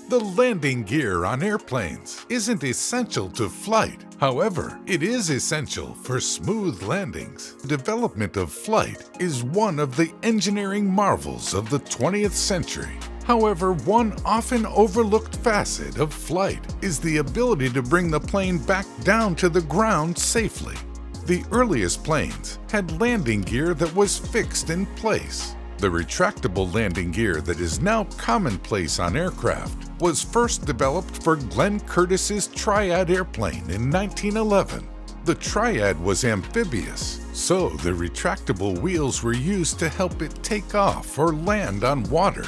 The landing gear on airplanes isn't essential to flight. However, it is essential for smooth landings. The development of flight is one of the engineering marvels of the 20th century. However, one often overlooked facet of flight is the ability to bring the plane back down to the ground safely. The earliest planes had landing gear that was fixed in place. The retractable landing gear that is now commonplace on aircraft was first developed for Glenn Curtiss's Triad airplane in 1911. The Triad was amphibious, so the retractable wheels were used to help it take off or land on water.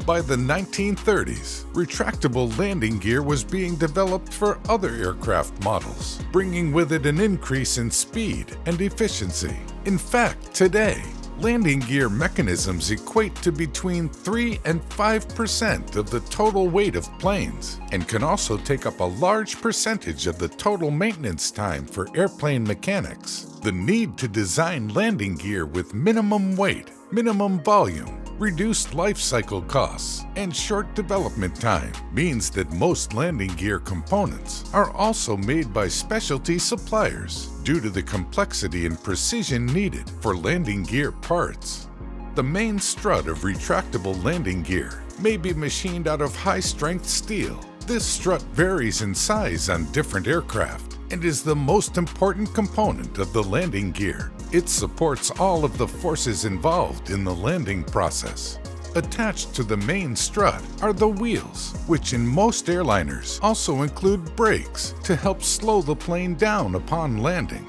By the 1930s, retractable landing gear was being developed for other aircraft models, bringing with it an increase in speed and efficiency. In fact, today, landing gear mechanisms equate to between 3 and 5% of the total weight of planes and can also take up a large percentage of the total maintenance time for airplane mechanics. The need to design landing gear with minimum weight, minimum volume, reduced life cycle costs, and short development time means that most landing gear components are also made by specialty suppliers due to the complexity and precision needed for landing gear parts. The main strut of retractable landing gear may be machined out of high-strength steel. This strut varies in size on different aircraft and is the most important component of the landing gear. It supports all of the forces involved in the landing process. Attached to the main strut are the wheels, which in most airliners also include brakes to help slow the plane down upon landing.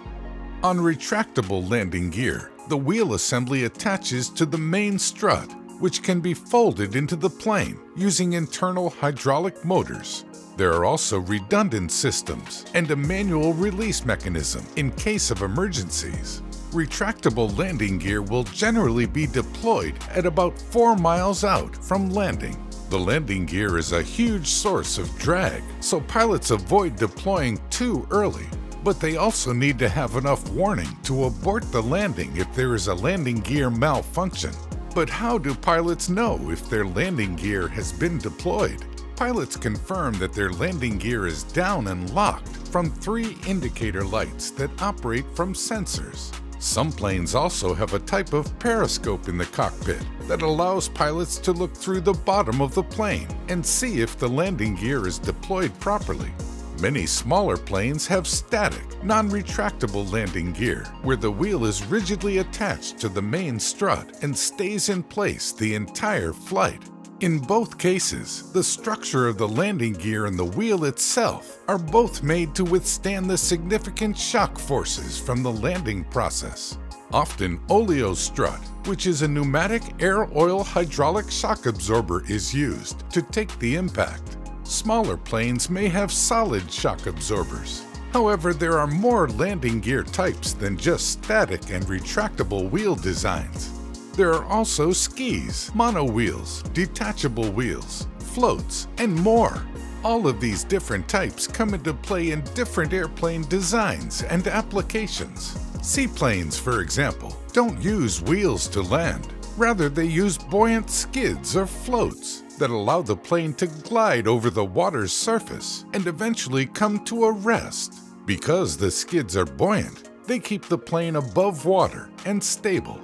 On retractable landing gear, the wheel assembly attaches to the main strut, which can be folded into the plane using internal hydraulic motors. There are also redundant systems and a manual release mechanism in case of emergencies. Retractable landing gear will generally be deployed at about 4 miles out from landing. The landing gear is a huge source of drag, so pilots avoid deploying too early. But they also need to have enough warning to abort the landing if there is a landing gear malfunction. But how do pilots know if their landing gear has been deployed? Pilots confirm that their landing gear is down and locked from 3 indicator lights that operate from sensors. Some planes also have a type of periscope in the cockpit that allows pilots to look through the bottom of the plane and see if the landing gear is deployed properly. Many smaller planes have static, non-retractable landing gear, where the wheel is rigidly attached to the main strut and stays in place the entire flight. In both cases, the structure of the landing gear and the wheel itself are both made to withstand the significant shock forces from the landing process. Often, oleo strut, which is a pneumatic air oil hydraulic shock absorber, is used to take the impact. Smaller planes may have solid shock absorbers. However, there are more landing gear types than just static and retractable wheel designs. There are also skis, monowheels, detachable wheels, floats, and more. All of these different types come into play in different airplane designs and applications. Seaplanes, for example, don't use wheels to land. Rather, they use buoyant skids or floats that allow the plane to glide over the water's surface and eventually come to a rest. Because the skids are buoyant, they keep the plane above water and stable.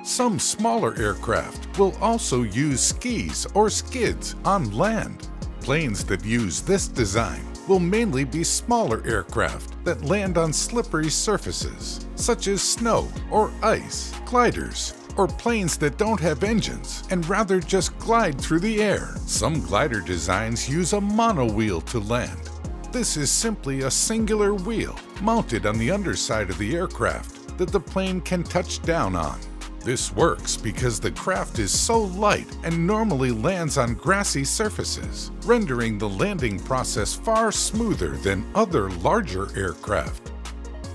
Some smaller aircraft will also use skis or skids on land. Planes that use this design will mainly be smaller aircraft that land on slippery surfaces, such as snow or ice, gliders, or planes that don't have engines and rather just glide through the air. Some glider designs use a monowheel to land. This is simply a singular wheel mounted on the underside of the aircraft that the plane can touch down on. This works because the craft is so light and normally lands on grassy surfaces, rendering the landing process far smoother than other larger aircraft.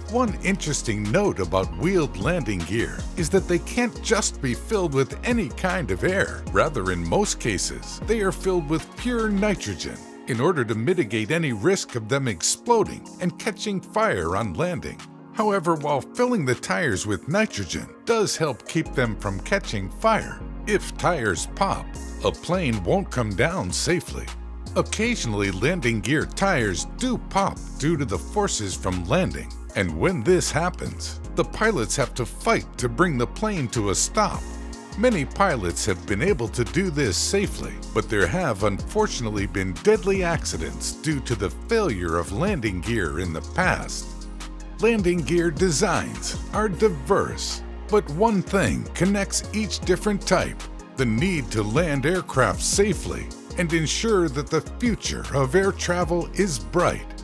One interesting note about wheeled landing gear is that they can't just be filled with any kind of air. Rather, in most cases, they are filled with pure nitrogen in order to mitigate any risk of them exploding and catching fire on landing. However, while filling the tires with nitrogen does help keep them from catching fire, if tires pop, a plane won't come down safely. Occasionally, landing gear tires do pop due to the forces from landing, and when this happens, the pilots have to fight to bring the plane to a stop. Many pilots have been able to do this safely, but there have unfortunately been deadly accidents due to the failure of landing gear in the past. Landing gear designs are diverse, but one thing connects each different type: the need to land aircraft safely and ensure that the future of air travel is bright.